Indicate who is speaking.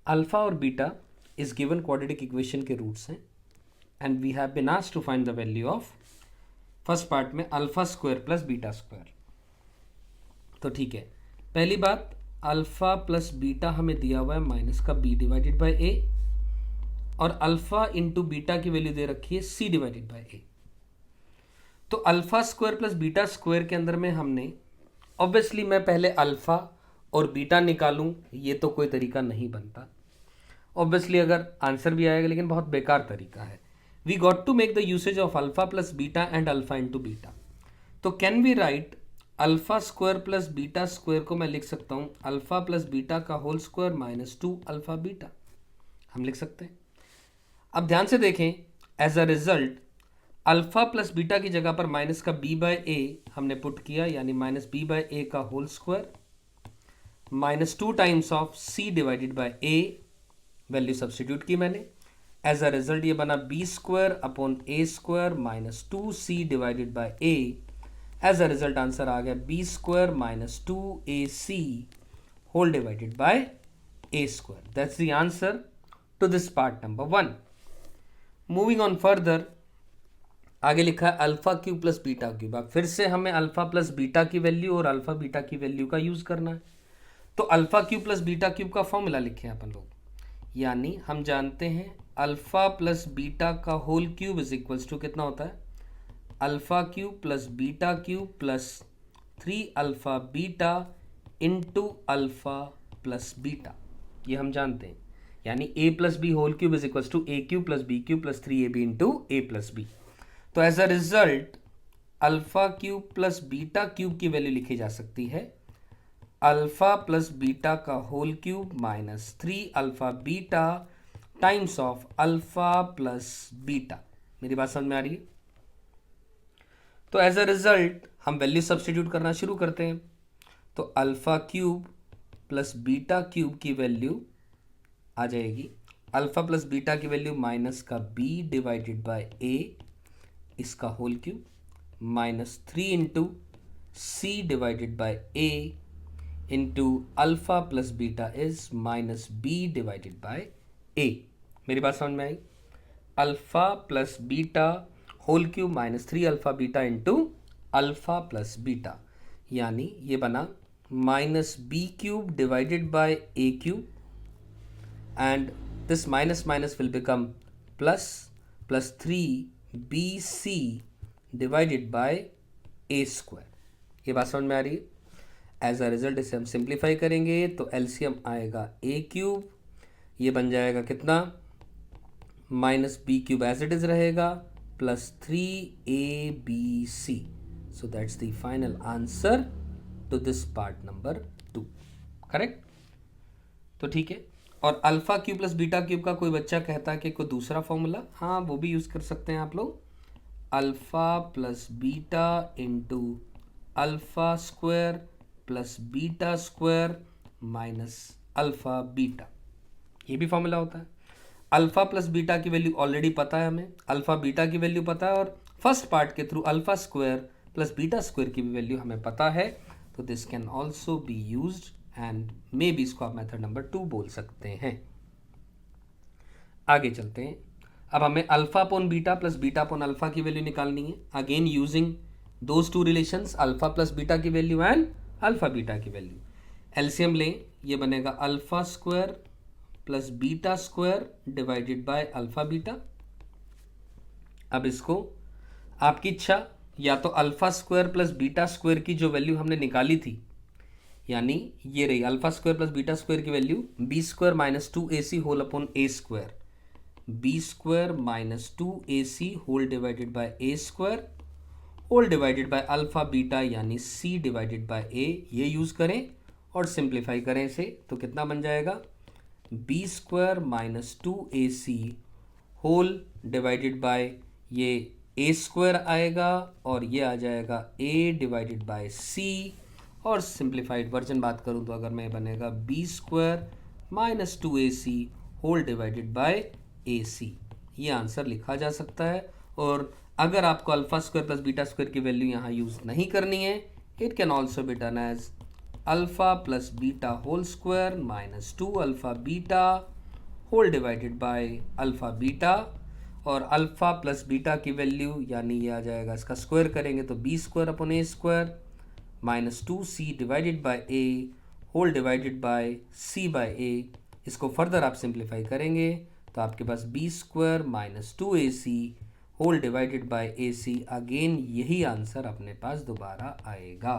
Speaker 1: Alpha और beta इस given quadratic equation के रूट्स हैं and we have been asked to find the value of first part में alpha square plus beta square. तो ठीक है, पहली बात अल्फा प्लस बीटा हमें दिया हुआ है माइनस का बी डिवाइडेड बाय ए और अल्फा इंटू बीटा की वैल्यू दे रखी है सी डिवाइडेड बाय ए। तो alpha square plus beta square के अंदर में हमने ऑब्वियसली मैं पहले अल्फा और बीटा निकालूं, ये तो कोई तरीका नहीं बनता। ऑब्वियसली अगर आंसर भी आएगा लेकिन बहुत बेकार तरीका है। We got to make the usage of alpha plus beta and alpha into beta. तो can we write alpha square plus beta square को मैं लिख सकता हूं अल्फा प्लस बीटा का whole square minus 2 alpha beta, हम लिख सकते हैं। अब ध्यान से देखें, as a result alpha plus beta की जगह पर माइनस का बी बाय ए हमने पुट किया, यानी माइनस बी बाय ए का whole square minus 2 times of c divided by a, value substitute की मैंने। एज अ रिजल्ट ये बना b square upon a square minus 2 c divided by a. As a result answer आ गया b square minus 2 a c whole divided by a square. That's the answer to this part number 1। Moving on further, आगे लिखा है alpha cube plus beta cube. अब फिर से हमें alpha plus beta की वैल्यू और अल्फा बीटा की वैल्यू का यूज करना है। तो alpha cube plus beta cube का फॉर्मूला लिखे अपन लोग, यानी हम जानते हैं अल्फा प्लस बीटा का whole cube is equals to कितना होता है, alpha cube plus beta cube plus 3 alpha beta into alpha plus beta, ये हम जानते हैं। यानी a plus b whole cube is equals to a cube plus b cube plus 3ab into a plus b. तो as a result alpha cube plus beta cube की value लिखी जा सकती है अल्फा प्लस बीटा का whole cube minus 3 alpha beta times of alpha plus beta. मेरी बात समझ में आ रही है? तो एज अ रिजल्ट हम वैल्यू सब्सटीट्यूट करना शुरू करते हैं। तो alpha cube plus beta cube की वैल्यू आ जाएगी अल्फा प्लस बीटा की वैल्यू माइनस का बी डिवाइडेड बाय ए इसका whole cube minus 3 into c divided by a into alpha plus beta is minus b divided by a. मेरी बात समझ में आई? Alpha plus beta whole cube minus 3 alpha beta into alpha plus beta, यानी ये बना minus b cube divided by a cube and this minus minus will become plus 3bc divided by a square। ये बात समझ में आ रही है? एज अ रिजल्ट इसे हम सिंप्लीफाई करेंगे तो एलसीएम आएगा a क्यूब, ये बन जाएगा कितना, minus b cube as it is रहेगा plus 3abc। So that's the final answer to this part number 2। Correct? तो ठीक है। और alpha cube plus beta cube का कोई बच्चा कहता है कि कोई दूसरा फॉर्मूला, हाँ वो भी यूज कर सकते हैं आप लोग, alpha plus beta into alpha square plus beta square minus alpha beta, ये भी फॉर्मूला होता है। अल्फा प्लस बीटा की वैल्यू ऑलरेडी पता है हमें, अल्फा बीटा की वैल्यू पता है और फर्स्ट पार्ट के through alpha square plus beta square की भी वैल्यू हमें पता है। तो this can also be used and may be इसको आप मेथड नंबर 2 बोल सकते हैं। आगे चलते हैं। अब हमें alpha upon beta plus beta upon alpha की वैल्यू निकालनी है, again using those two relations, alpha plus beta की वैल्यू एंड अल्फा बीटा की वैल्यू। एलसीएम लें, ये बनेगा alpha square plus beta square divided by alpha beta. अब इसको आपकी इच्छा, या तो alpha square plus beta square की जो वैल्यू हमने निकाली थी, यानी ये रही alpha square plus beta square की value B square minus 2ac whole upon a square, b square minus 2ac whole divided by a square whole divided by alpha beta यानी c डिवाइडेड बाय a, ये use करें और simplify करें इसे तो कितना बन जाएगा, b square minus 2ac whole divided by ये a स्क्वायर आएगा और ये आ जाएगा a डिवाइडेड बाय c, और सिंप्लीफाइड वर्जन बात करूं तो अगर मैं बनेगा b square minus 2ac whole divided by ac, ये आंसर लिखा जा सकता है। और अगर आपको alpha square plus beta square की वैल्यू यहाँ यूज नहीं करनी है, it can also be done as alpha plus beta whole square minus 2 alpha beta whole divided by alpha beta, और अल्फ़ा प्लस बीटा की वैल्यू यानी ये आ जाएगा, इसका स्क्वायर करेंगे तो b square upon a square minus 2c divided by a whole divided by c by a. इसको फर्दर आप सिंप्लीफाई करेंगे तो आपके पास b square minus 2ac whole divided by a c. Again यही आंसर अपने पास दोबारा आएगा।